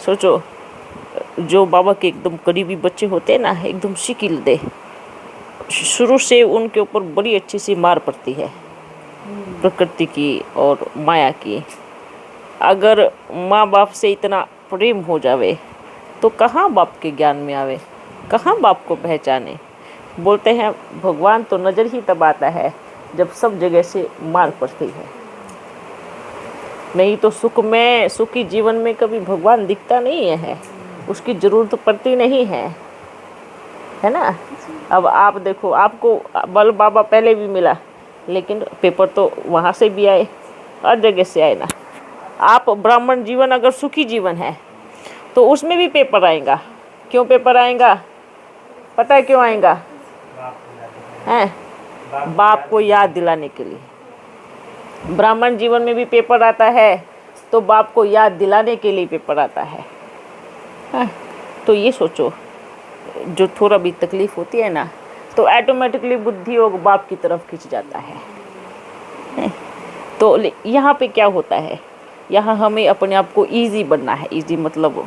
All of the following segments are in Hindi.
सोचो, जो बाबा के एकदम करीबी बच्चे होते हैं ना, एकदम शिकिल दे, शुरू से उनके ऊपर बड़ी अच्छी सी मार पड़ती है प्रकृति की और माया की। अगर माँ बाप से इतना प्रेम हो जावे तो कहाँ बाप के ज्ञान में आवे, कहाँ बाप को पहचाने। बोलते हैं भगवान तो नज़र ही तब आता है जब सब जगह से मार पड़ती है, नहीं तो सुखी जीवन में कभी भगवान दिखता नहीं है, उसकी ज़रूरत पड़ती नहीं है ना। अब आप देखो, आपको बल बाबा पहले भी मिला, लेकिन पेपर तो वहाँ से भी आए, हर जगह से आए ना। आप ब्राह्मण जीवन अगर सुखी जीवन है तो उसमें भी पेपर आएगा। क्यों पेपर आएगा? पता है क्यों आएगा? हैं, बाप को याद दिलाने के लिए। ब्राह्मण जीवन में भी पेपर आता है तो बाप को याद दिलाने के लिए पेपर आता है। तो ये सोचो, जो थोड़ा भी तकलीफ होती है ना, तो ऑटोमेटिकली बुद्धि और बाप की तरफ खिंच जाता है। तो यहाँ पे क्या होता है, यहाँ हमें अपने आप को इजी बनना है। इजी मतलब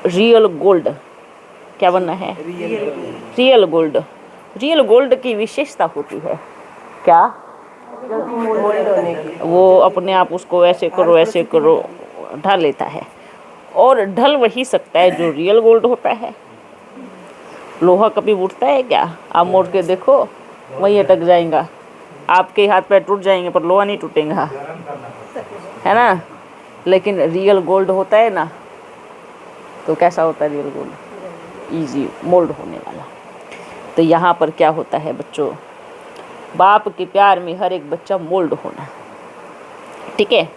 रियल गोल्ड। क्या बनना है? Real gold. रियल गोल्ड की विशेषता होती है क्या? वो अपने आप उसको ऐसे करो ऐसे करो ढाल लेता है, और ढल वही सकता है जो रियल गोल्ड होता है। लोहा कभी उठता है क्या? आप मोड़ के देखो, वहीं अटक जाएगा। आपके हाथ पैर टूट जाएंगे पर लोहा नहीं टूटेगा, है ना। लेकिन रियल गोल्ड होता है ना, तो कैसा होता है रियल गोल्ड? इजी मोल्ड होने वाला। तो यहाँ पर क्या होता है बच्चों, बाप के प्यार में हर एक बच्चा मोल्ड होना। ठीक है,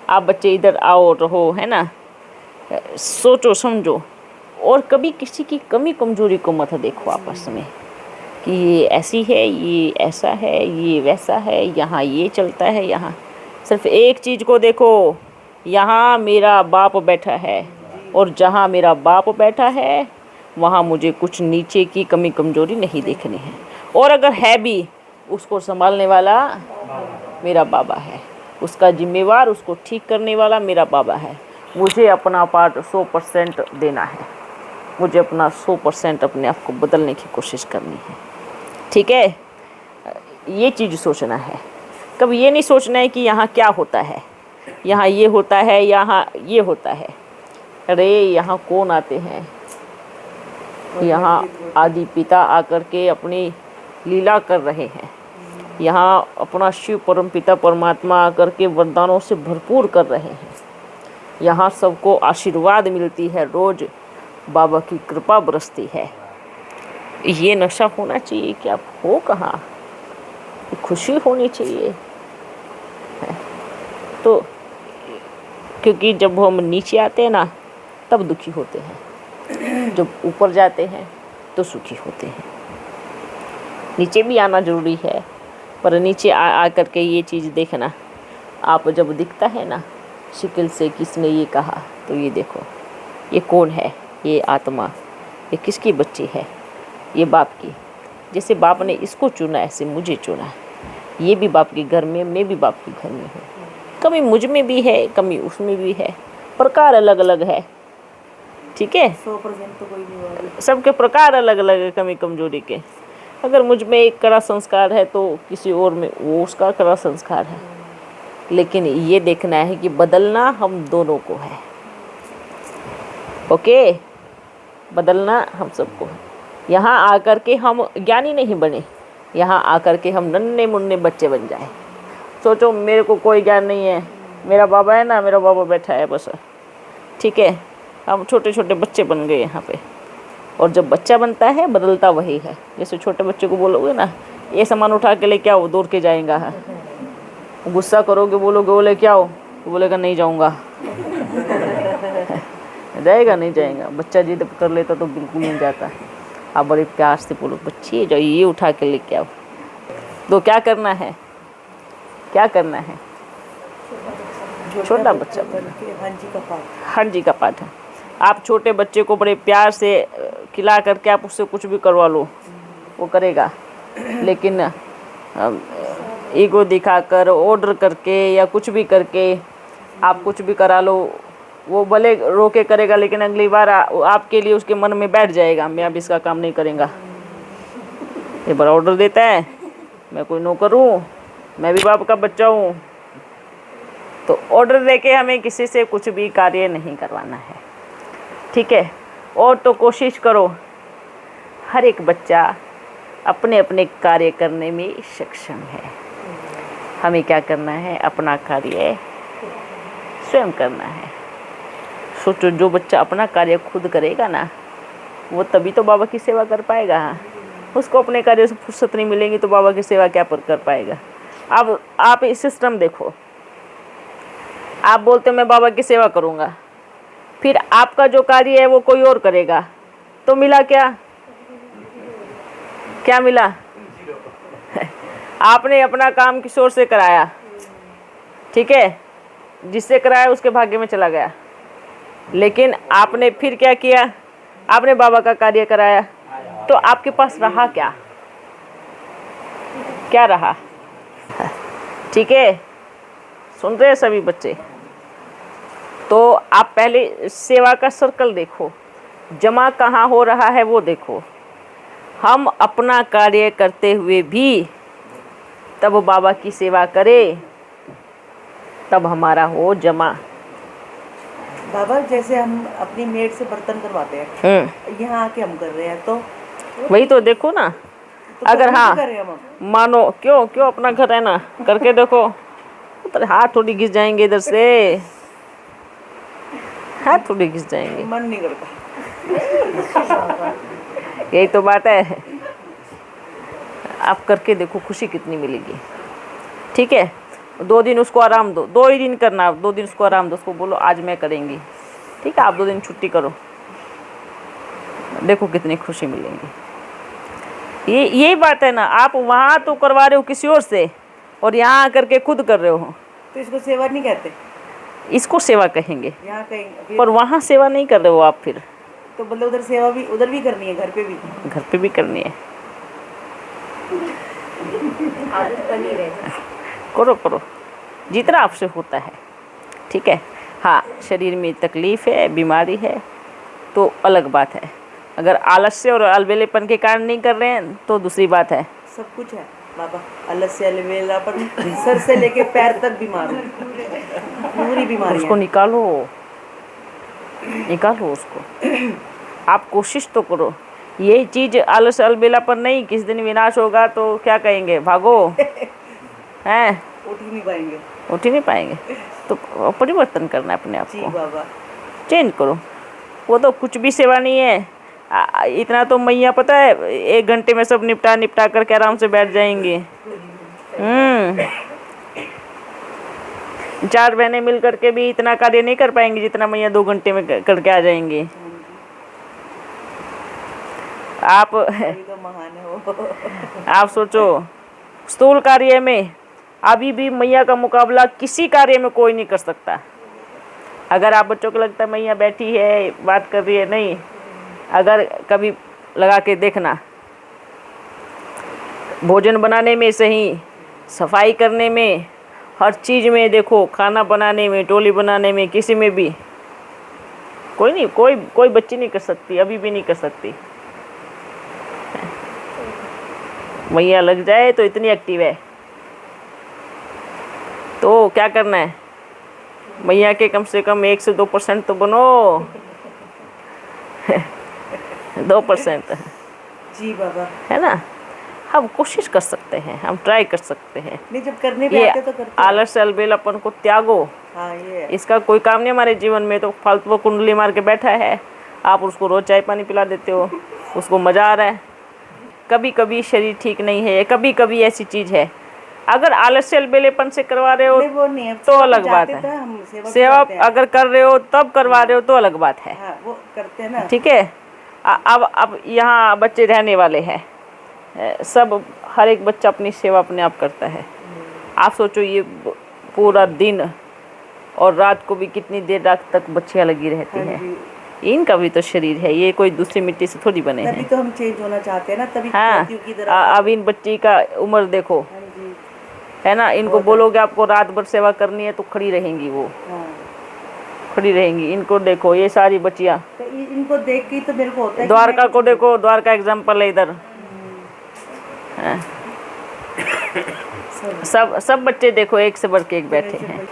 आप बच्चे इधर आओ रहो, है ना, सोचो समझो, और कभी किसी की कमी कमजोरी को मत देखो आपस में कि ये ऐसी है, ये ऐसा है, ये वैसा है, यहाँ ये चलता है। यहाँ सिर्फ एक चीज़ को देखो, यहाँ मेरा बाप बैठा है, और जहाँ मेरा बाप बैठा है वहाँ मुझे कुछ नीचे की कमी कमजोरी नहीं देखनी है। और अगर है भी, उसको संभालने वाला मेरा बाबा है, उसका जिम्मेवार, उसको ठीक करने वाला मेरा बाबा है। मुझे अपना पार्ट 100% देना है, मुझे अपना 100% अपने आप को बदलने की कोशिश करनी है। ठीक है, ये चीज़ सोचना है। कभी ये नहीं सोचना है कि यहाँ क्या होता है, यहाँ ये होता है, यहाँ ये होता है। अरे यहाँ कौन आते हैं? यहाँ आदि पिता आकर के अपनी लीला कर रहे हैं। यहाँ अपना शिव परम पिता परमात्मा आकर के वरदानों से भरपूर कर रहे हैं। यहाँ सबको आशीर्वाद मिलती है, रोज़ बाबा की कृपा बरसती है। ये नशा होना चाहिए कि आप हो कहाँ, खुशी होनी चाहिए। तो क्योंकि जब हम नीचे आते हैं ना, तब दुखी होते हैं, जब ऊपर जाते हैं तो सुखी होते हैं। नीचे भी आना ज़रूरी है, पर नीचे आ कर के ये चीज़ देखना, आप जब दिखता है ना शिकिल से किसने ये कहा, तो ये देखो ये कौन है, ये आत्मा, ये किसकी बच्ची है? ये बाप की। जैसे बाप ने इसको चुना, ऐसे मुझे चुना। ये भी बाप के घर में, मैं भी बाप के घर में हूँ। कमी मुझ में भी है, कमी उसमें भी है, प्रकार अलग अलग है। ठीक है, 100% तो कोई नहीं होगा, सबके प्रकार अलग अलग है कमी कमजोरी के। अगर मुझ में एक कड़ा संस्कार है तो किसी और में वो उसका कड़ा संस्कार है। लेकिन ये देखना है कि बदलना हम दोनों को है। ओके, बदलना हम सबको है। यहाँ आकर के हम ज्ञानी नहीं बने, यहाँ आकर के हम नन्हे मुन्ने बच्चे बन जाए। सोचो मेरे को कोई ज्ञान नहीं है, मेरा बाबा है ना, मेरा बाबा बैठा है बस। ठीक है, हम छोटे छोटे बच्चे बन गए यहाँ पे। और जब बच्चा बनता है बदलता वही है। जैसे छोटे बच्चे को बोलोगे ना ये सामान उठा के लेके आओ, दौड़ के जाएगा। है गुस्सा करोगे, बोलोगे वो लेके आओ, तो बोलेगा नहीं जाऊँगा। जाएगा नहीं जाएगा। बच्चा जिद कर लेता तो बिल्कुल नहीं जाता। आप बड़े प्यार से बोलो बच्ची जाओ ये उठा के लेके आओ, तो क्या करना है, क्या करना है? छोटा बच्चा हाँ जी का पाठ है। आप छोटे बच्चे को बड़े प्यार से खिला करके आप उससे कुछ भी करवा लो, वो करेगा। लेकिन ईगो दिखाकर, ऑर्डर करके या कुछ भी करके आप कुछ भी करा लो, वो भले रोके करेगा, लेकिन अगली बार आपके लिए उसके मन में बैठ जाएगा, मैं अब इसका काम नहीं करेंगा। ये बड़ा ऑर्डर देता है, मैं कोई नौकर हूँ, मैं भी बाप का बच्चा हूँ। तो ऑर्डर देके हमें किसी से कुछ भी कार्य नहीं करवाना है, ठीक है। और तो कोशिश करो, हर एक बच्चा अपने अपने कार्य करने में सक्षम है। हमें क्या करना है, अपना कार्य स्वयं करना है। सोचो, जो बच्चा अपना कार्य खुद करेगा ना, वो तभी तो बाबा की सेवा कर पाएगा। उसको अपने कार्य से फुर्सत नहीं मिलेगी तो बाबा की सेवा क्या पर कर पाएगा। अब आप इस सिस्टम देखो, आप बोलते हो मैं बाबा की सेवा करूँगा, फिर आपका जो कार्य है वो कोई और करेगा, तो मिला क्या? क्या मिला? आपने अपना काम किसी और से कराया, ठीक है, जिससे कराया उसके भाग्य में चला गया। लेकिन आपने फिर क्या किया, आपने बाबा का कार्य कराया, तो आपके पास रहा क्या? क्या रहा? ठीक है, सुन रहे हैं सभी बच्चे? तो आप पहले सेवा का सर्कल देखो, जमा कहाँ हो रहा है वो देखो। हम अपना कार्य करते हुए भी तब बाबा की सेवा करें, तब हमारा हो जमा। बाबा जैसे हम अपनी मेड से बर्तन करवाते हैं, यहाँ आके हम कर रहे हैं, तो वही तो देखो ना। अगर हाँ मानो, क्यों अपना घर है ना, करके देखो, पर हाथ थोड़ी घिस जाएंगे इधर से, हाथ थोड़ी घिस जाएंगे, मन नहीं करता। यही तो बात है। आप करके देखो, खुशी कितनी मिलेगी, ठीक है। 2 दिन उसको आराम दो, 2 ही दिन करना, 2 दिन उसको आराम दो, उसको बोलो आज मैं करेंगी, ठीक है। आप 2 दिन छुट्टी करो, देखो कितनी खुशी मिलेगी। यही बात है ना, आप वहाँ तो करवा रहे हो किसी और से, और यहाँ आकर के खुद कर रहे हो, तो इसको सेवा नहीं कहते, इसको सेवा कहेंगे। यहाँ कहीं पर वहाँ सेवा नहीं कर रहे हो आप, फिर तो मतलब उधर सेवा भी, उधर भी करनी है, घर पे भी, घर पे भी करनी है। आदत बनी रहे। करो जितना आपसे होता है, ठीक है। हाँ, शरीर में तकलीफ़ है, बीमारी है, तो अलग बात है। अगर आलस्य और अलबेलेपन के कारण नहीं कर रहे हैं तो दूसरी बात है। सब कुछ है बाबा, आलस्य, अलबेलापन, सर से लेके पैर तक बीमार हूँ, पूरी बीमारी। उसको निकालो उसको। आप कोशिश तो करो। यही चीज़ आलस्य अलबेलापन नहीं, किस दिन विनाश होगा तो क्या कहेंगे, भागो, हैं, उठ ही नहीं पाएंगे। तो परिवर्तन करना है अपने आप जी को, बाबा, चेंज करो। वो तो कुछ भी सेवा नहीं है। इतना तो मैया पता है, 1 घंटे में सब निपटा करके आराम से बैठ जाएंगी। 4 बहनें मिल करके भी इतना कार्य नहीं कर पाएंगी जितना मैया 2 घंटे में करके आ जाएंगी। आप तो महान है वो। आप सोचो, स्थूल कार्य में अभी भी मैया का मुकाबला किसी कार्य में कोई नहीं कर सकता। अगर आप बच्चों को लगता है मैया बैठी है बात कर रही है, नहीं, अगर कभी लगा के देखना, भोजन बनाने में सही, सफाई करने में, हर चीज़ में देखो, खाना बनाने में, टोली बनाने में, किसी में भी कोई बच्ची नहीं कर सकती, अभी भी नहीं कर सकती। मैया लग जाए तो इतनी एक्टिव है, तो क्या करना है, मैया के कम से कम 1 से 2% तो बनो। 2% जी बाबा, है ना। हम कोशिश कर सकते हैं, हम ट्राई कर सकते हैं। नहीं, जब करने पे ये आते तो करते हैं। आलस्य अलबेलापन को त्यागो। हाँ, ये है। इसका कोई काम नहीं हमारे जीवन में। तो फालतू कुंडली मार के बैठा है, आप उसको रोज चाय पानी पिला देते हो, उसको मज़ा आ रहा है। कभी कभी शरीर ठीक नहीं है, कभी कभी ऐसी चीज़ है। अगर आलस्य अलबेलेपन से करवा रहे हो नहीं, वो नहीं है, तो अलग बात है। सेवा अगर कर रहे हो तब करवा रहे हो तो अलग बात है। हाँ, वो करते हैं ना। ठीक है। अब यहाँ बच्चे रहने वाले हैं सब, हर एक बच्चा अपनी सेवा अपने आप करता है। आप सोचो, ये पूरा दिन और रात को भी कितनी देर रात तक बच्चियाँ लगी रहती हैं। इनका भी तो शरीर है, ये कोई दूसरी मिट्टी से थोड़ी बने हैं। तभी तो हम चेंज होना चाहते हैं ना, तभी हाँ, की तरह। अब इन बच्ची का उम्र देखो, हाँ जी, है ना। इनको बोलोगे आपको रात भर सेवा करनी है तो खड़ी रहेंगी वो। हाँ। खड़ी रहेंगी। इनको देखो, ये सारी बच्चियाँ, तो इनको देख के ही तो मेरे को होता है कि द्वारका मैं को देखो, द्वारका एग्जाम्पल है इधर। हाँ। सब सब बच्चे देखो एक से बढ़ के एक बैठे हैं।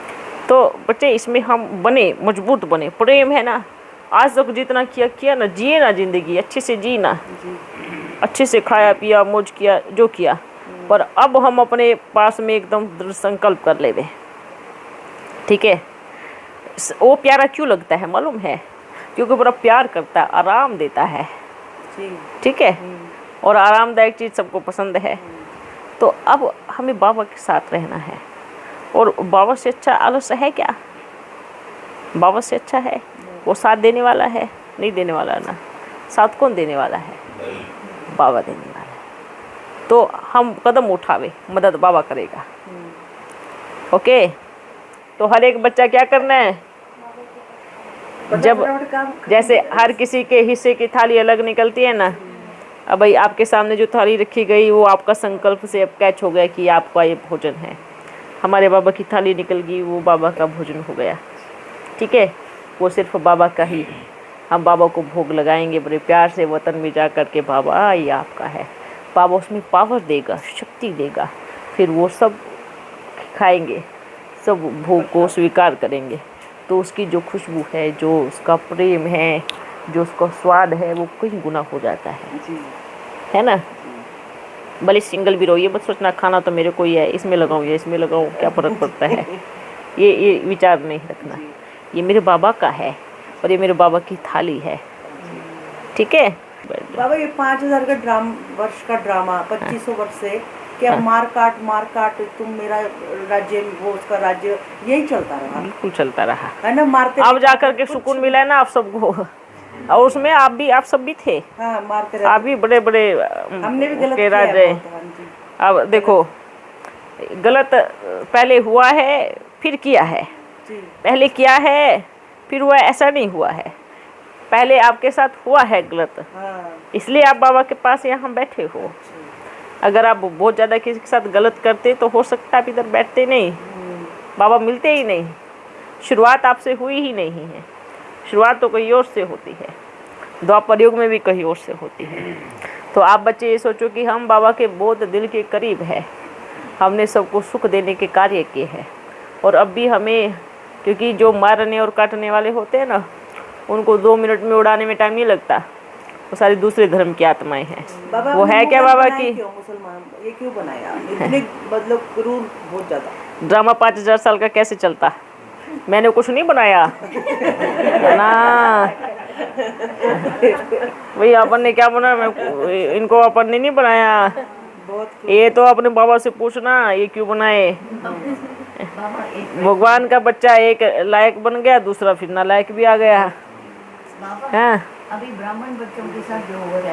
तो बच्चे इसमें हम बने, मजबूत बने। प्रेम है ना, आज तक जितना किया किया ना, जिए ना जिंदगी, अच्छे से जी ना, अच्छे से खाया पिया मौज किया जो किया। पर अब हम अपने पास में एकदम दृढ़ संकल्प कर ले। ठीक है, वो प्यारा क्यों लगता है मालूम है? क्योंकि बड़ा प्यार करता है, आराम देता है। ठीक है, और आरामदायक चीज़ सबको पसंद है। तो अब हमें बाबा के साथ रहना है। और बाबा से अच्छा आलस्य है क्या? बाबा से अच्छा है? वो साथ देने वाला है? नहीं देने वाला ना। साथ कौन देने वाला है? बाबा देने वाला है। तो हम कदम उठावे, मदद बाबा करेगा। ओके, तो हर एक बच्चा क्या करना है? जब जैसे हर किसी के हिस्से की थाली अलग निकलती है ना, अब भाई आपके सामने जो थाली रखी गई वो आपका संकल्प से अब कैच हो गया कि आपका ये भोजन है। हमारे बाबा की थाली निकल गई, वो बाबा का भोजन हो गया। ठीक है, वो सिर्फ बाबा का ही। हम बाबा को भोग लगाएंगे बड़े प्यार से, वतन में जा कर के, बाबा ये आपका है। बाबा उसमें पावर देगा, शक्ति देगा। फिर वो सब खाएंगे, सब भोग को स्वीकार करेंगे। तो उसकी जो खुशबू है, जो उसका प्रेम है, जो उसका स्वाद है, वो कई गुना हो जाता है ना। भले सिंगल भी रहो, ये मत सोचना खाना तो मेरे को ही है, इसमें लगाऊं या इसमें लगाऊं, क्या फ़र्क पड़ता है। ये विचार नहीं रखना। ये मेरे बाबा का है और ये मेरे बाबा की थाली है। ठीक है बाबा, ये 5000 का वर्ष का ड्रामा 2500 वर्ष से क्या मार काट तुम मेरा राज्य वो उसका राज्य, यही चलता रहा। बिल्कुल चलता रहा है ना, मारते। अब जाकर के सुकून मिला है ना आप सबको। और उसमें आप सब भी थे। हाँ, मारते आप भी बड़े बड़े हमने भी गलत के किया राजे। अब देखो, गलत पहले हुआ है फिर किया है, पहले किया है फिर हुआ, ऐसा नहीं हुआ है। पहले आपके साथ हुआ है गलत, इसलिए आप बाबा के पास यहाँ बैठे हो। अगर आप बहुत ज़्यादा किसी के साथ गलत करते तो हो सकता है आप इधर बैठते नहीं, बाबा मिलते ही नहीं। शुरुआत आपसे हुई ही नहीं है। शुरुआत तो कहीं और से होती है, द्वापर युग में भी कहीं और से होती है। तो आप बच्चे ये सोचो कि हम बाबा के बहुत दिल के करीब है, हमने सबको सुख देने के कार्य किए हैं। और अब भी हमें, क्योंकि जो मारने और काटने वाले होते हैं ना, उनको 2 मिनट में उड़ाने में टाइम नहीं लगता। वो सारी दूसरे धर्म की आत्माएं हैं। वो है क्या बाबा की? मुसलमान ये क्यों बनाया? इतने मतलब क्रूर, बहुत ज़्यादा। ड्रामा 5000 साल का कैसे चलता? मैंने कुछ नहीं बनाया ना भाई, अपन ने क्या बनाया? इनको अपन ने नहीं बनाया। ये तो अपने बाबा से पूछना ये क्यों बनाए। भगवान का बच्चा एक लायक बन गया, दूसरा फिर नालायक भी आ गया। हाँ, अभी ब्राह्मण बच्चों के साथ जो हो रहा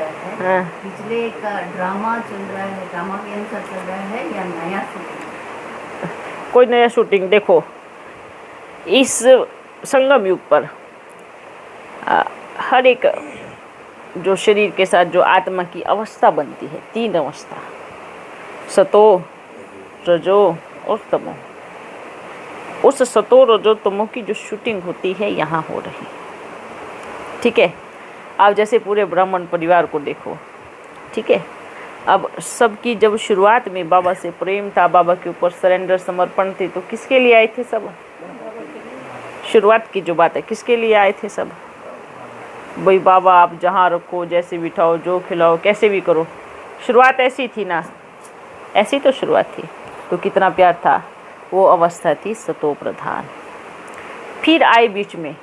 है, पिछले का ड्रामा चल रहा है, ड्रामा के अनुसार चल रहा है या नया शूटिंग? कोई नया शूटिंग। देखो, इस संगम युग पर हर एक जो शरीर के साथ जो आत्मा की अवस्था बनती है, 3 अवस्था, सतो, रजो और तमो। उस सतो, रजो, तमो की जो शूटिंग होती है यहाँ हो रही। ठीक है, आप जैसे पूरे ब्राह्मण परिवार को देखो। ठीक है, अब सबकी जब शुरुआत में बाबा से प्रेम था, बाबा के ऊपर सरेंडर, समर्पण थे, तो किसके लिए आए थे सब? शुरुआत की जो बात है, किसके लिए आए थे सब? भाई बाबा आप जहाँ रखो, जैसे बिठाओ, जो खिलाओ, कैसे भी करो। शुरुआत ऐसी थी ना, ऐसी तो शुरुआत थी। तो कितना प्यार था। वो अवस्था थी सतो प्रधान। फिर आए बीच में,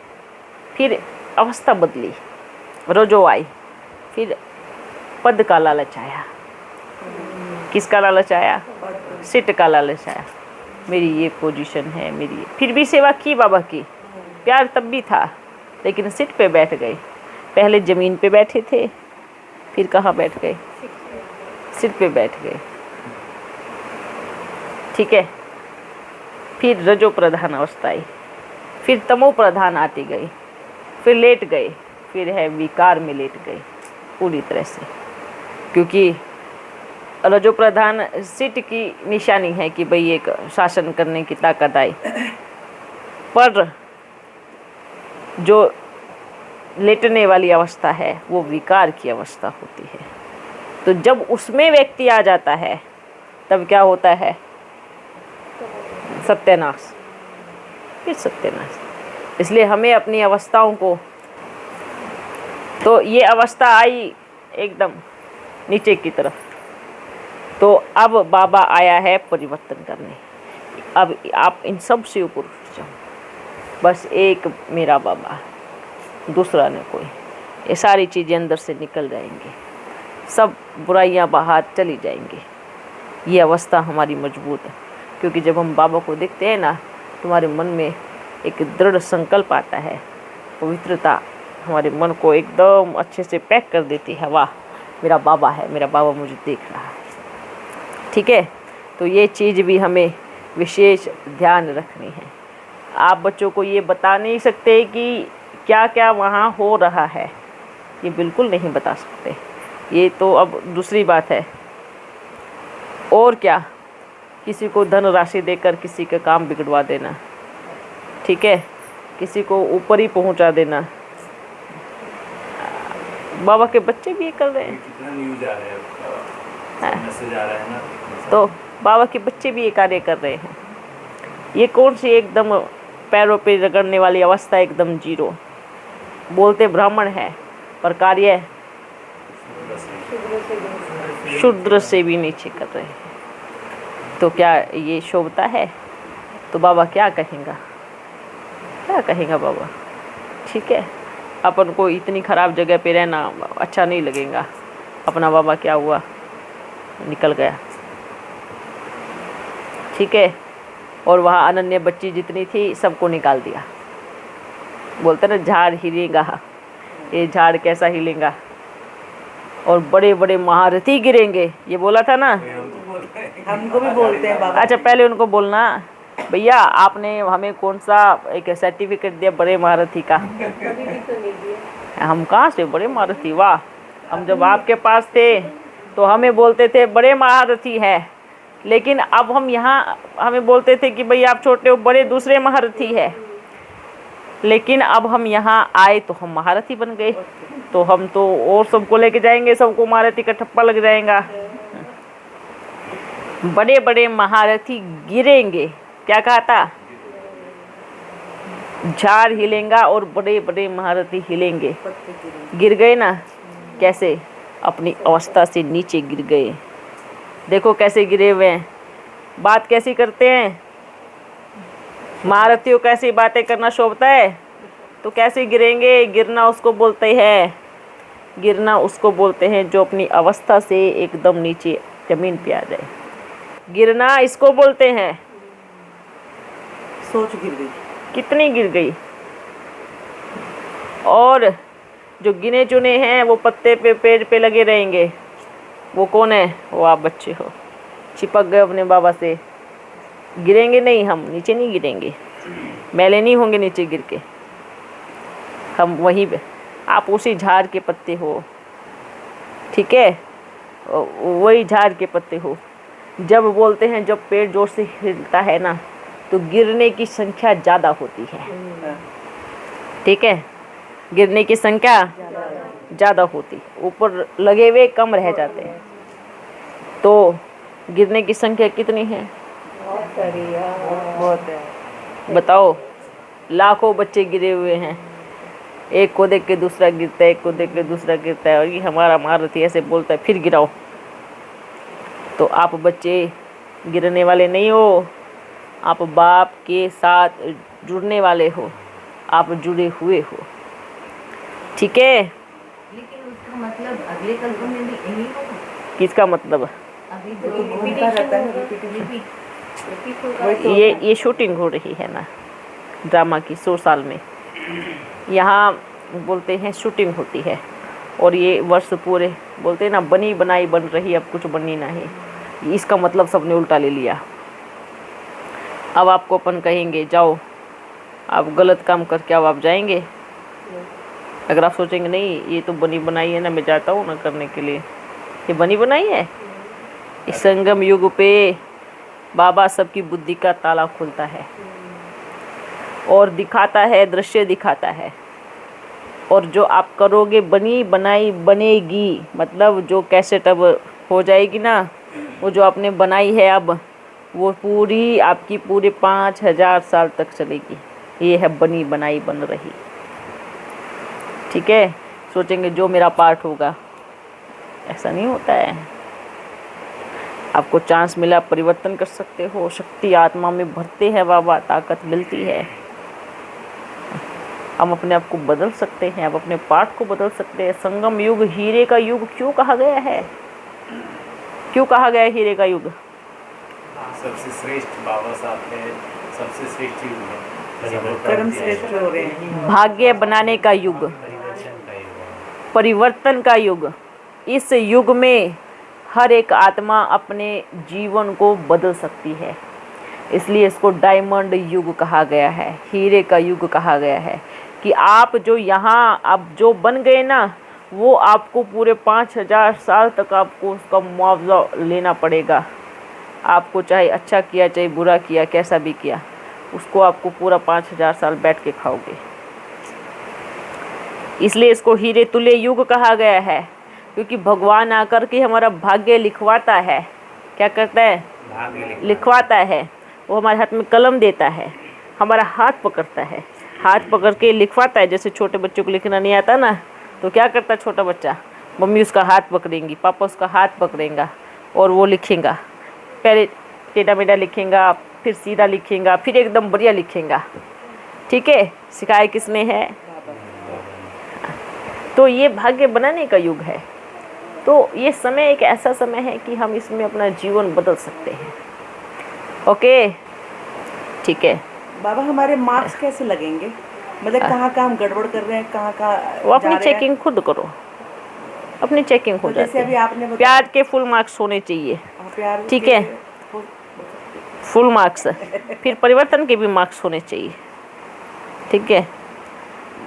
फिर अवस्था बदली, रजो आई, फिर पद का लालच आया। किसका लालच आया? सिट का लालच आया। मेरी ये पोजीशन है, मेरी। फिर भी सेवा की बाबा की, प्यार तब भी था, लेकिन सिट पे बैठ गए। पहले ज़मीन पे बैठे थे, फिर कहाँ बैठ गए? सिट पे बैठ गए। ठीक है, फिर रजो प्रधान अवस्था आई, फिर तमो प्रधान आती गई, फिर लेट गए, फिर है विकार में लेट गए पूरी तरह से। क्योंकि रजो प्रधान सिट की निशानी है कि भाई एक शासन करने की ताकत आई, पर जो लेटने वाली अवस्था है वो विकार की अवस्था होती है। तो जब उसमें व्यक्ति आ जाता है तब क्या होता है? सत्यानाश, फिर सत्यानाश। इसलिए हमें अपनी अवस्थाओं को, तो ये अवस्था आई एकदम नीचे की तरफ, तो अब बाबा आया है परिवर्तन करने। अब आप इन सब से ऊपर उठ जाओ, बस एक मेरा बाबा, दूसरा न कोई। ये सारी चीज़ें अंदर से निकल जाएंगी, सब बुराइयां बाहर चली जाएंगी। ये अवस्था हमारी मजबूत है, क्योंकि जब हम बाबा को देखते हैं ना, तुम्हारे मन में एक दृढ़ संकल्प आता है। पवित्रता हमारे मन को एकदम अच्छे से पैक कर देती है। वाह, मेरा बाबा है, मेरा बाबा मुझे देख रहा है। ठीक है, तो ये चीज़ भी हमें विशेष ध्यान रखनी है। आप बच्चों को ये बता नहीं सकते कि क्या क्या वहाँ हो रहा है, ये बिल्कुल नहीं बता सकते। ये तो अब दूसरी बात है। और क्या, किसी को धन राशि देकर किसी का काम बिगड़वा देना, ठीक है, किसी को ऊपर ही पहुंचा देना। बाबा के बच्चे भी ये कर रहे हैं। कितना न्यूज़ आ रहा है, मैसेज आ रहा है ना, तो बाबा के बच्चे भी ये कार्य कर रहे हैं। ये कौन सी एकदम पैरों पे रगड़ने वाली अवस्था, एकदम जीरो। बोलते ब्राह्मण है पर कार्य शूद्र से भी नीचे कर रहे हैं। तो क्या ये शोभता है? तो बाबा क्या कहेगा, क्या कहेगा बाबा? ठीक है, अपन को इतनी ख़राब जगह पे रहना अच्छा नहीं लगेगा। अपना बाबा क्या हुआ, निकल गया, ठीक है। और वहाँ अनन्य बच्ची जितनी थी सबको निकाल दिया। बोलते ना झाड़ हिलेगा, ये झाड़ कैसा हिलेगा, और बड़े बड़े महारथी गिरेंगे, ये बोला था ना। हमको भी बोलते हैं बाबा। अच्छा, पहले उनको बोलना, भैया आपने हमें कौन सा एक सर्टिफिकेट दिया बड़े महारथी का? हम कहाँ से बड़े महारथी? वाह, हम जब आपके पास थे तो हमें बोलते थे बड़े महारथी है, लेकिन अब हम यहाँ हमें बोलते थे कि भाई आप छोटे हो, बड़े दूसरे महारथी है। लेकिन अब हम यहाँ आए तो हम महारथी बन गए, तो हम तो और सबको लेके जाएंगे, सबको महारथी का ठप्पा लग जाएगा। बड़े बड़े महारथी गिरेंगे, क्या कहा था? झाड़ हिलेगा और बड़े बड़े महारथी हिलेंगे। गिर गए ना, कैसे? अपनी अवस्था से नीचे गिर गए। देखो कैसे गिरे हुए हैं, बात कैसी करते हैं। महारथियों कैसी बातें करना शोभता है, तो कैसे गिरेंगे? गिरना उसको बोलते हैं, गिरना उसको बोलते हैं जो अपनी अवस्था से एकदम नीचे जमीन पे आ जाए। गिरना इसको बोलते हैं। सोच गिर गई, कितनी गिर गई। और जो गिने चुने हैं वो पत्ते पे, पेड़ पे लगे रहेंगे। वो कौन है? वो आप बच्चे हो, चिपक गए अपने बाबा से। गिरेंगे नहीं, हम नीचे नहीं गिरेंगे, मैले नहीं होंगे नीचे गिर के। हम वहीं पे, आप उसी झाड़ के पत्ते हो, ठीक है, वही झाड़ के पत्ते हो। जब बोलते हैं जब पेड़ जोर से हिलता है ना, तो गिरने की संख्या ज़्यादा होती है, ठीक है, गिरने की संख्या ज़्यादा होती, ऊपर लगे हुए कम रह जाते हैं। तो गिरने की संख्या कितनी है? बहुत है। बताओ, लाखों बच्चे गिरे हुए हैं, एक को देख के दूसरा गिरता है, एक को देख के दूसरा गिरता है, और ये हमारा महारथी ऐसे बोलता है फिर गिराओ। तो आप बच्चे गिरने वाले नहीं हो, आप बाप के साथ जुड़ने वाले हो, आप जुड़े हुए हो, ठीक है। लेकिन उसका मतलब अगले कल्प में भी यही होगा। किसका मतलब? अभी तो जो घूमता रहता है ना, रिपीट वही तो ये शूटिंग हो रही है ना ड्रामा की 100 साल में। यहाँ बोलते हैं शूटिंग होती है, और ये वर्ष पूरे बोलते हैं ना बनी बनाई बन रही, अब कुछ बनी नहीं। इसका मतलब सबने उल्टा ले लिया। अब आपको अपन कहेंगे जाओ, आप गलत काम करके अब आप जाएंगे। अगर आप सोचेंगे नहीं ये तो बनी बनाई है ना, मैं जाता हूँ ना करने के लिए, ये बनी बनाई है। इस संगम युग पे बाबा सबकी बुद्धि का ताला खोलता है और दिखाता है, दृश्य दिखाता है और जो आप करोगे बनी बनाई बनेगी, मतलब जो कैसेट अब हो जाएगी ना, वो जो आपने बनाई है अब, वो पूरी आपकी पूरे 5000 साल तक चलेगी। ये है बनी बनाई बन रही। ठीक है, सोचेंगे जो मेरा पार्ट होगा, ऐसा नहीं होता है। आपको चांस मिला, परिवर्तन कर सकते हो, शक्ति आत्मा में भरते हैं बाबा, ताकत मिलती है। हम अपने आप को बदल सकते हैं, आप अपने पार्ट को बदल सकते हैं। संगम युग हीरे का युग क्यों कहा गया है? क्यों कहा गया है हीरे का युग? सबसे श्रेष्ठ बाबा साहब है, सबसे श्रेष्ठ युग है, कर्म श्रेष्ठ हो रहे हैं। भाग्य बनाने का युग, परिवर्तन का युग है। परिवर्तन का युग। इस युग में हर एक आत्मा अपने जीवन को बदल सकती है, इसलिए इसको डायमंड युग कहा गया है, हीरे का युग कहा गया है। कि आप जो यहाँ अब जो बन गए ना, वो आपको पूरे 5000 साल तक आपको उसका मुआवजा लेना पड़ेगा। आपको चाहे अच्छा किया चाहे बुरा किया, कैसा भी किया, उसको आपको पूरा 5000 साल बैठ के खाओगे। इसलिए इसको हीरे तुल्य युग कहा गया है, क्योंकि भगवान आकर के हमारा भाग्य लिखवाता है। क्या करता है? भाग्य लिखवाता है। वो हमारे हाथ में कलम देता है, हमारा हाथ पकड़ता है, हाथ पकड़ के लिखवाता है। जैसे छोटे बच्चों को लिखना नहीं आता ना, तो क्या करता है छोटा बच्चा? मम्मी उसका हाथ पकड़ेंगी, पापा उसका हाथ पकड़ेगा और वो लिखेगा। पहले टेढ़ा मेढ़ा लिखेगा, फिर सीधा लिखेगा, फिर एकदम बढ़िया लिखेगा। ठीक है, सिखाया किसने है? तो ये भाग्य बनाने का युग है। तो ये समय एक ऐसा समय है कि हम इसमें अपना जीवन बदल सकते हैं। ओके, ठीक है। बाबा हमारे मार्क्स कैसे लगेंगे? मतलब कहाँ कहाँ हम गड़बड़ कर रहे हैं, कहाँ कहाँ वो अपनी जा रहे हैं? चेकिंग खुद करो, अपनी चेकिंग हो तो जाती जैसे अभी है। आपने बताया, प्यार के फुल मार्क्स होने चाहिए, प्यार ठीक के- है, फुल मार्क्स। फिर परिवर्तन के भी मार्क्स होने चाहिए। ठीक है,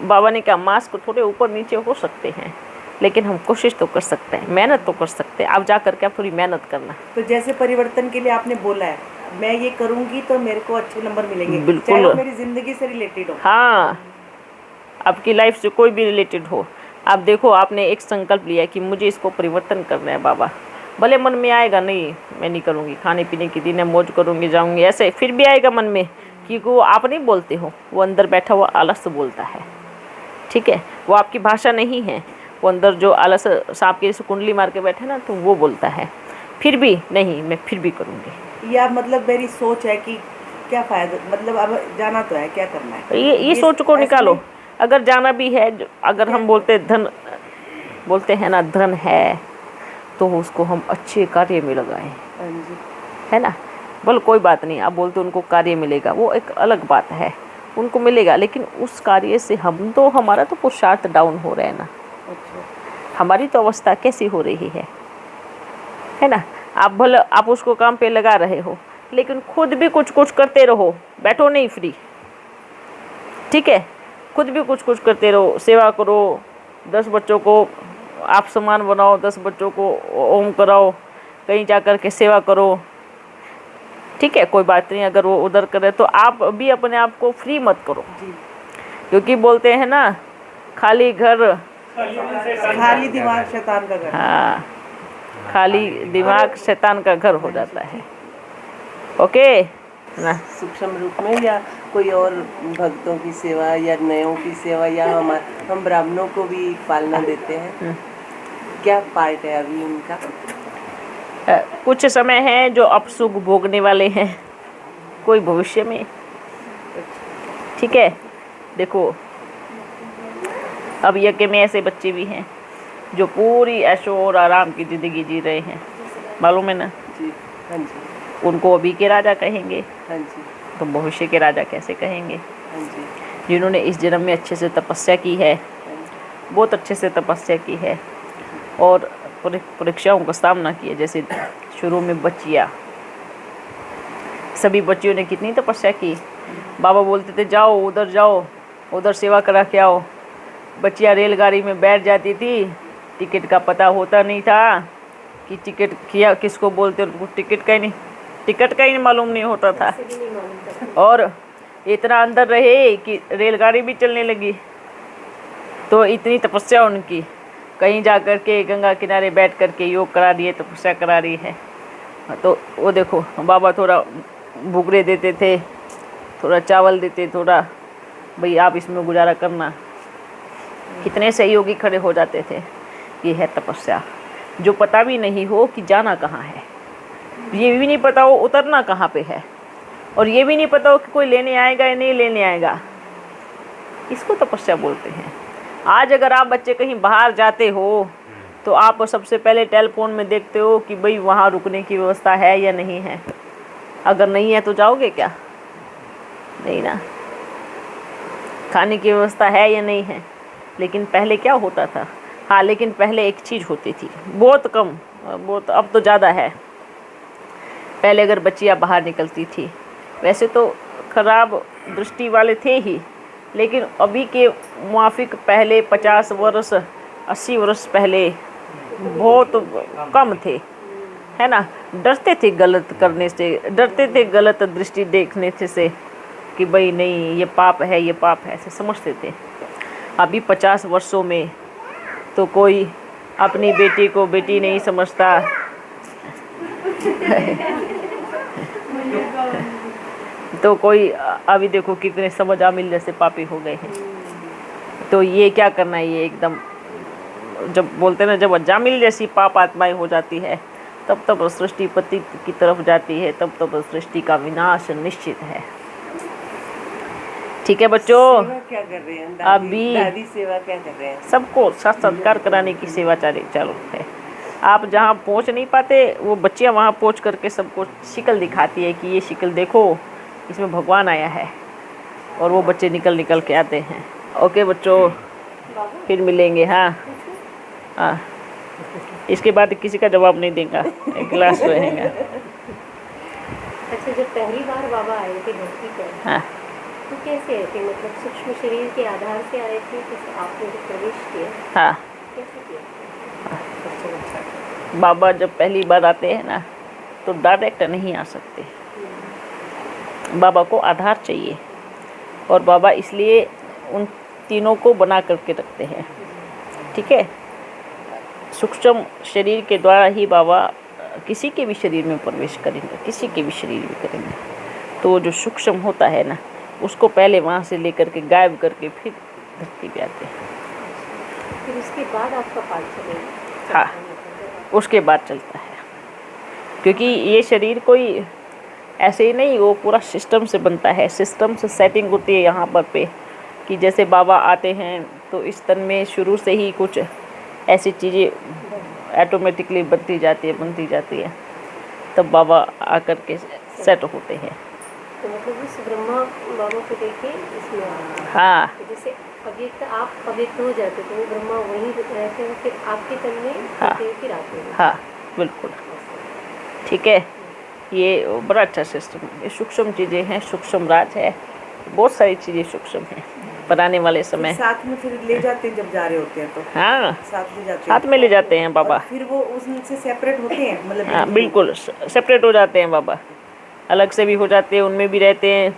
बाबा ने कहा मार्क्स थोड़े ऊपर नीचे हो सकते हैं, लेकिन हम कोशिश तो कर सकते हैं, मेहनत तो कर सकते हैं। आप जा करके आप थोड़ी मेहनत करना। तो जैसे परिवर्तन के लिए आपने बोला है, मैं ये करूंगी तो मेरे को अच्छे नंबर मिलेंगे, बिल्कुल। चाहे वो मेरी जिंदगी से रिलेटेड हो। हाँ, आपकी लाइफ से कोई भी रिलेटेड हो। आप देखो, आपने एक संकल्प लिया कि मुझे इसको परिवर्तन करना है बाबा। भले मन में आएगा नहीं मैं नहीं करूँगी, खाने पीने के दिन है मौज करूँगी जाऊँगी, ऐसे फिर भी आएगा मन में, क्योंकि वो आप नहीं बोलते हो, वो अंदर बैठा हुआ आलस बोलता है। ठीक है, वो आपकी भाषा नहीं है, वो अंदर जो आलस सांप के जैसे कुंडली मार के बैठे ना, तो वो बोलता है फिर भी नहीं, मैं फिर भी करूँगी। या मतलब मेरी सोच है कि क्या फ़ायदा, मतलब अब जाना तो है, क्या करना है? ये सोच को ऐसे निकालो। नहीं- अगर जाना भी है, अगर हम बोलते हैं ना धन है, तो उसको हम अच्छे कार्य में लगाएं, हाँ जी। है ना। बोल कोई बात नहीं, आप बोलते उनको कार्य मिलेगा, वो एक अलग बात है, उनको मिलेगा, लेकिन उस कार्य से हम तो, हमारा तो पुरुषार्थ डाउन हो रहा है ना, अच्छा, हमारी तो अवस्था कैसी हो रही है ना। आप भले आप उसको काम पे लगा रहे हो, लेकिन खुद भी कुछ कुछ करते रहो, बैठो नहीं फ्री। ठीक है, खुद भी कुछ कुछ करते रहो, सेवा करो, 10 बच्चों को आप समान बनाओ, 10 बच्चों को ओम कराओ, कहीं जा कर के सेवा करो। ठीक है, कोई बात नहीं, अगर वो उधर करे तो आप भी अपने आप को फ्री मत करो, जी। क्योंकि बोलते हैं ना खाली घर, खाली दिमाग शैतान का घर। हाँ, खाली दिमाग शैतान का घर हो जाता है। ओके ना। सूक्ष्म रूप में या कोई और भक्तों की सेवा या नयों की सेवा, या हम ब्राह्मणों को भी पालना देते हैं, क्या पार्ट है अभी उनका? कुछ समय है जो अब सुख भोगने वाले हैं, कोई भविष्य में। ठीक है, देखो अब यज्ञ में ऐसे बच्चे भी हैं जो पूरी ऐशो और आराम की ज़िंदगी जी रहे हैं, मालूम है ना। जी, हाँ जी, उनको अभी के राजा कहेंगे, हाँ जी, तो भविष्य के राजा कैसे कहेंगे? हाँ जी, जिन्होंने इस जन्म में अच्छे से तपस्या की है, बहुत अच्छे से तपस्या की है, और परीक्षाओं का सामना किया। जैसे शुरू में बच्चियाँ, सभी बच्चियों ने कितनी तपस्या की। बाबा बोलते थे जाओ उधर, जाओ उधर सेवा करा के आओ। बच्चियाँ रेलगाड़ी में बैठ जाती थी, टिकट का पता होता नहीं था कि टिकट किया किसको बोलते, उनको टिकट का ही मालूम नहीं होता था, और इतना अंदर रहे कि रेलगाड़ी भी चलने लगी। तो इतनी तपस्या उनकी, कहीं जा कर के गंगा किनारे बैठ कर के योग करा रही है, तपस्या करा रही है। तो वो देखो बाबा थोड़ा भुगरे देते थे, थोड़ा चावल देते, थोड़ा भाई आप इसमें गुजारा करना। कितने सहयोगी खड़े हो जाते थे। ये है तपस्या। जो पता भी नहीं हो कि जाना कहाँ है, ये भी नहीं पता हो उतरना कहाँ पे है, और ये भी नहीं पता हो कि कोई लेने आएगा या नहीं लेने आएगा, इसको तपस्या बोलते हैं। आज अगर आप बच्चे कहीं बाहर जाते हो तो आप सबसे पहले टेलीफोन में देखते हो कि भाई वहाँ रुकने की व्यवस्था है या नहीं है। अगर नहीं है तो जाओगे क्या? नहीं ना। खाने की व्यवस्था है या नहीं है। लेकिन पहले क्या होता था? हाँ, लेकिन पहले एक चीज़ होती थी, बहुत कम, बहुत, अब तो ज़्यादा है। पहले अगर बच्चियाँ बाहर निकलती थी, वैसे तो खराब दृष्टि वाले थे ही, लेकिन अभी के मुआफिक पहले 50 वर्ष 80 वर्ष पहले बहुत कम थे, है ना। डरते थे गलत करने से, डरते थे गलत दृष्टि देखने से कि भाई नहीं ये पाप है, ये पाप है, ऐसे समझते थे। अभी 50 वर्षों में तो कोई अपनी बेटी को बेटी नहीं समझता। तो कोई अभी देखो कितने समझ आमिल जैसे पापी हो गए हैं। तो ये क्या करना है, ये एकदम जब बोलते ना, जब अजामिल जैसी पाप आत्माएं हो जाती है तब सृष्टि पति की तरफ जाती है, तब सृष्टि का विनाश निश्चित है। ठीक है बच्चों, सेवा क्या कर रहे हैं अभी दादी सेवा क्या कर रहे हैं? सबको सत्कार कराने की सेवा चालू है। आप जहाँ पहुँच नहीं पाते, वो बच्चियाँ वहाँ पहुँच करके सबको शिकल दिखाती है कि ये शिकल देखो, इसमें भगवान आया है, और वो बच्चे निकल के आते हैं। ओके बच्चों, फिर मिलेंगे। हाँ हाँ, इसके बाद किसी का जवाब नहीं देगा, एक गिलास रहेगा। अच्छा, जब पहली बार बाबा आए थे धरती पर, हाँ, तो कैसे आए थे? मतलब सूक्ष्म शरीर के आधार से आए थे कि आपने जो प्रवेश किया, हाँ। कैसे किया? बाबा जब पहली बार आते हैं ना, तो डायरेक्ट नहीं आ सकते। बाबा को आधार चाहिए, और बाबा इसलिए उन तीनों को बना करके रखते हैं। ठीक है, सूक्ष्म शरीर के द्वारा ही बाबा किसी के भी शरीर में प्रवेश करेंगे, किसी के भी शरीर में करेंगे। तो जो सूक्ष्म होता है ना, उसको पहले वहाँ से लेकर के गायब करके फिर धरती पे आते हैं। फिर उसके बाद आपका पाठ चलेगा? हाँ, उसके बाद चलता है, क्योंकि ये शरीर कोई ऐसे ही नहीं, वो पूरा सिस्टम से बनता है। सिस्टम से सेटिंग होती है यहाँ पर पे, कि जैसे बाबा आते हैं तो इस तन में शुरू से ही कुछ ऐसी चीज़ें ऑटोमेटिकली बनती जाती है, तब बाबा आकर के सेट होते हैं। तो मतलब उस ब्रह्मा बाबा को देखे इसमें आ रहा है। हाँ, तो जैसे पवित्र, आप पवित्र हो जाते तो वो ब्रह्मा वहीं रहते हैं, फिर आपके तन में हाँ। होते हैं, फिर आते हैं। हाँ बिल्कुल, ठीक है। ये बड़ा अच्छा सिस्टम है। ये सूक्ष्म चीज़ें हैं, सूक्ष्म राज है, बहुत सारी चीज़ें सूक्ष्म हैं। पर आने वाले समय साथ में फिर ले जाते हैं, जब जा रहे होते हैं तो हाँ, साथ ले जाते हैं, साथ में ले जाते हैं बाबा। और फिर वो उनसे सेपरेट होते हैं, मतलब हाँ बिल्कुल, सेपरेट हो जाते हैं बाबा, अलग से भी हो जाते हैं, उनमें भी रहते हैं।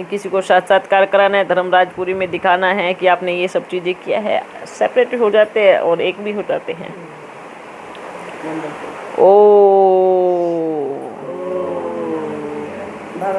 किसी को साक्षात्कार कराना है, धर्मराजपुरी में दिखाना है कि आपने ये सब चीज़ें किया है, सेपरेट हो जाते हैं और एक भी हो जाते हैं। ओ